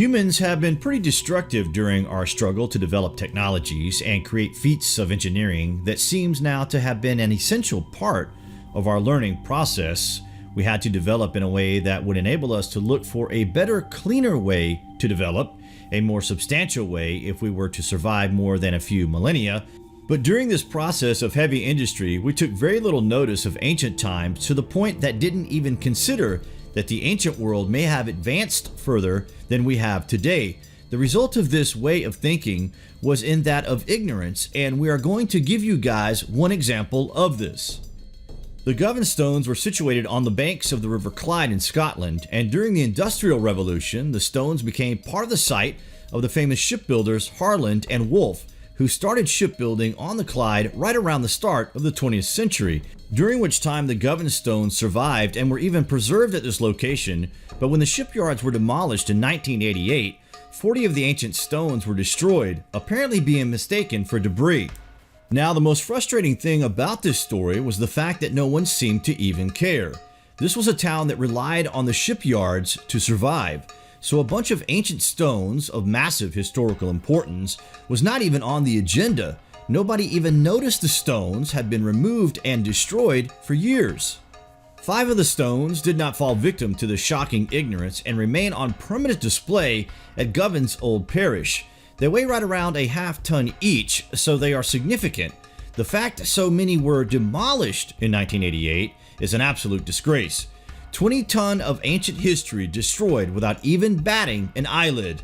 Humans have been pretty destructive during our struggle to develop technologies and create feats of engineering that seems now to have been an essential part of our learning process. We had to develop in a way that would enable us to look for a better, cleaner way to develop, a more substantial way if we were to survive more than a few millennia. But during this process of heavy industry, we took very little notice of ancient times, to the point that didn't even consider that the ancient world may have advanced further than we have today. The result of this way of thinking was in that of ignorance, and we are going to give you guys one example of this. The Govan Stones were situated on the banks of the River Clyde in Scotland, and during the Industrial Revolution, the stones became part of the site of the famous shipbuilders Harland and Wolff, who started shipbuilding on the Clyde right around the start of the 20th century, during which time the Govan Stones survived and were even preserved at this location. But when the shipyards were demolished in 1988, 40 of the ancient stones were destroyed, apparently being mistaken for debris. Now, the most frustrating thing about this story was the fact that no one seemed to even care. This was a town that relied on the shipyards to survive. So a bunch of ancient stones of massive historical importance was not even on the agenda. Nobody even noticed the stones had been removed and destroyed for years. 5 of the stones did not fall victim to the shocking ignorance and remain on permanent display at Govan's Old Parish. They weigh right around a half-ton each, so they are significant. The fact so many were demolished in 1988 is an absolute disgrace. 20 tons of ancient history destroyed without even batting an eyelid.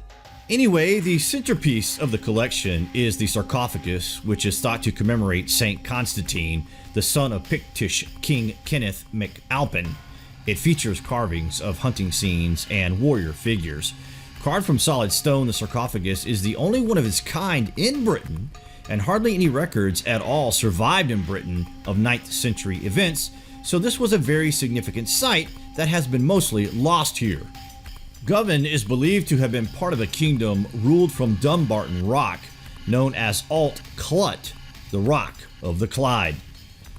Anyway, the centerpiece of the collection is the sarcophagus, which is thought to commemorate Saint Constantine, the son of Pictish King Kenneth MacAlpin. It features carvings of hunting scenes and warrior figures. Carved from solid stone, the sarcophagus is the only one of its kind in Britain, and hardly any records at all survived in Britain of 9th century events, so this was a very significant site that has been mostly lost here. Govan is believed to have been part of a kingdom ruled from Dumbarton Rock, known as Old Clut, the Rock of the Clyde.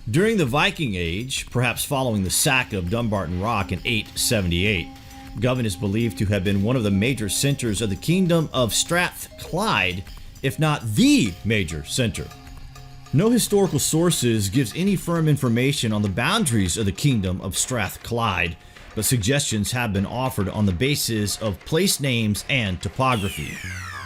During the Viking Age, perhaps following the sack of Dumbarton Rock in 878, Govan is believed to have been one of the major centers of the kingdom of Strathclyde, if not the major center. No historical sources gives any firm information on the boundaries of the kingdom of Strathclyde, but suggestions have been offered on the basis of place names and topography.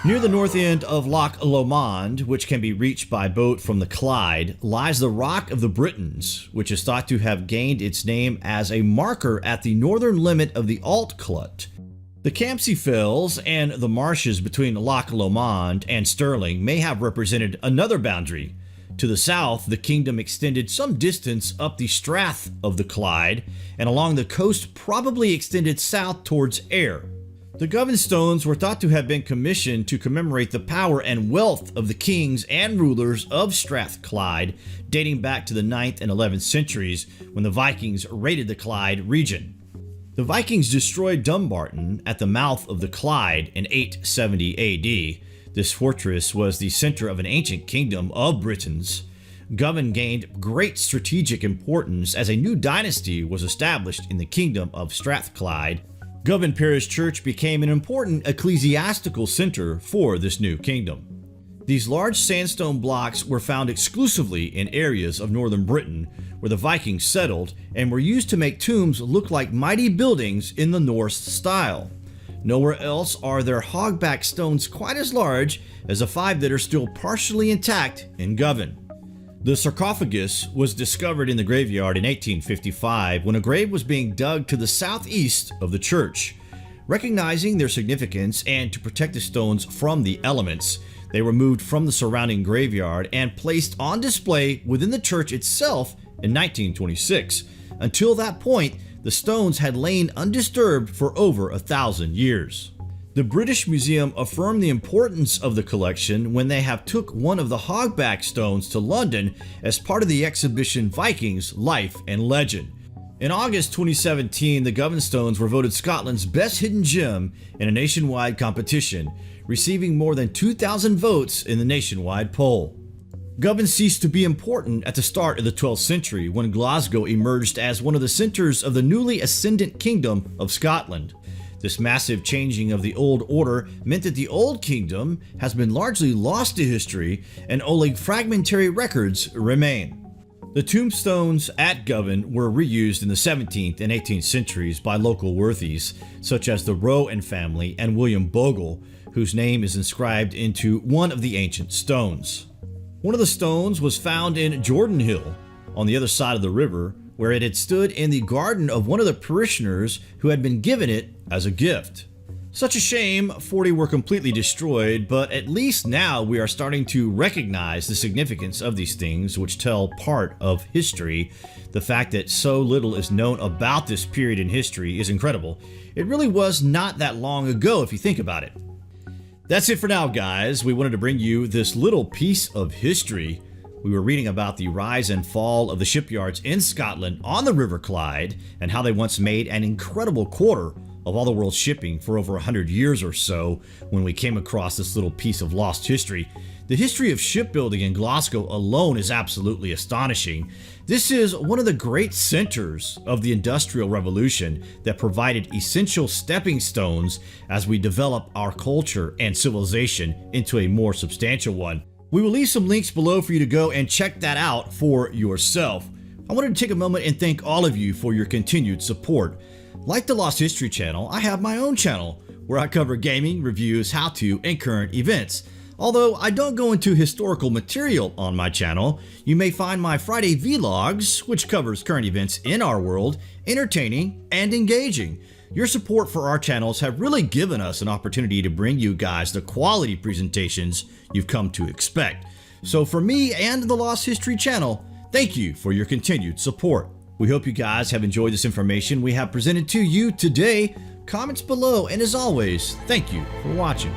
Near the north end of Loch Lomond, which can be reached by boat from the Clyde, lies the Rock of the Britons, which is thought to have gained its name as a marker at the northern limit of the Old Clut. The Campsie Fells and the marshes between Loch Lomond and Stirling may have represented another boundary. To the south, the kingdom extended some distance up the Strath of the Clyde, and along the coast probably extended south towards Ayr. The Govan Stones were thought to have been commissioned to commemorate the power and wealth of the kings and rulers of Strathclyde, dating back to the 9th and 11th centuries when the Vikings raided the Clyde region. The Vikings destroyed Dumbarton at the mouth of the Clyde in 870 AD. This fortress was the center of an ancient kingdom of Britons. Govan gained great strategic importance as a new dynasty was established in the kingdom of Strathclyde. Govan Parish Church became an important ecclesiastical center for this new kingdom. These large sandstone blocks were found exclusively in areas of northern Britain where the Vikings settled and were used to make tombs look like mighty buildings in the Norse style. Nowhere else are there hogback stones quite as large as the 5 that are still partially intact in Govan. The sarcophagus was discovered in the graveyard in 1855 when a grave was being dug to the southeast of the church. Recognizing their significance and to protect the stones from the elements, they were moved from the surrounding graveyard and placed on display within the church itself in 1926. Until that point, the stones had lain undisturbed for over 1,000 years. The British Museum affirmed the importance of the collection when they have took one of the hogback stones to London as part of the exhibition Vikings Life and Legend. In August 2017, the Govan Stones were voted Scotland's best hidden gem in a nationwide competition, receiving more than 2,000 votes in the nationwide poll. Govan ceased to be important at the start of the 12th century when Glasgow emerged as one of the centers of the newly ascendant Kingdom of Scotland. This massive changing of the old order meant that the Old Kingdom has been largely lost to history and only fragmentary records remain. The tombstones at Govan were reused in the 17th and 18th centuries by local worthies, such as the Rowan family and William Bogle, whose name is inscribed into one of the ancient stones. One of the stones was found in Jordan Hill, on the other side of the river, where it had stood in the garden of one of the parishioners who had been given it as a gift. Such a shame 40 were completely destroyed, but at least now we are starting to recognize the significance of these things which tell part of history. The fact that so little is known about this period in history is incredible. It really was not that long ago if you think about it. That's it for now, guys. We wanted to bring you this little piece of history. We were reading about the rise and fall of the shipyards in Scotland on the River Clyde and how they once made an incredible quarter of all the world's shipping for over 100 years or so when we came across this little piece of lost history. The history of shipbuilding in Glasgow alone is absolutely astonishing. This is one of the great centers of the Industrial Revolution that provided essential stepping stones as we develop our culture and civilization into a more substantial one. We will leave some links below for you to go and check that out for yourself. I wanted to take a moment and thank all of you for your continued support. Like the Lost History channel, I have my own channel where I cover gaming, reviews, how-to, and current events. Although I don't go into historical material on my channel, you may find my Friday vlogs, which covers current events in our world, entertaining and engaging. Your support for our channels have really given us an opportunity to bring you guys the quality presentations you've come to expect. So for me and the Lost History channel, thank you for your continued support. We hope you guys have enjoyed this information we have presented to you today. Comments below, and as always, thank you for watching.